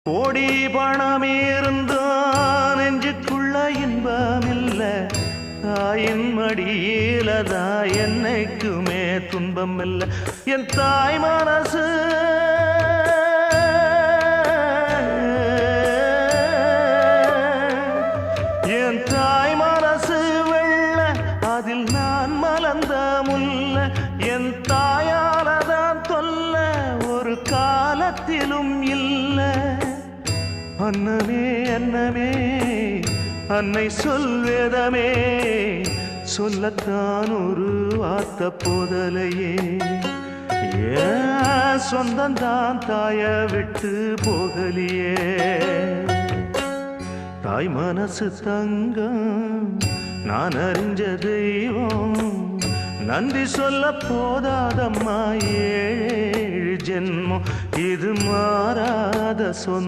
கோடி பணம் இருந்தான் நெஞ்சுக்குள்ள இன்பமில்ல தாயின் மடியிலதா என்னைக்குமே துன்பம் இல்ல என் தாய் மனசு என் தாய் மனசு வெள்ள அதில் நான் மலர்ந்த முல்ல என் தாயாலதான் தொல்ல ஒரு காலத்திலும் இல்ல அன்னமே அன்னமே அன்னை சொல்வேதமே சொல்லத்தான் ஒரு வார்த்தை போதலையே ஏன் சொந்தந்தான் தாய விட்டு போகலியே தாய் மனசு தங்கம் நான் அறிஞ்ச தெய்வம் நன்றி சொல்ல போதாதம்மா ஏழு ஜென்மம் இது மாறாத சொந்தம்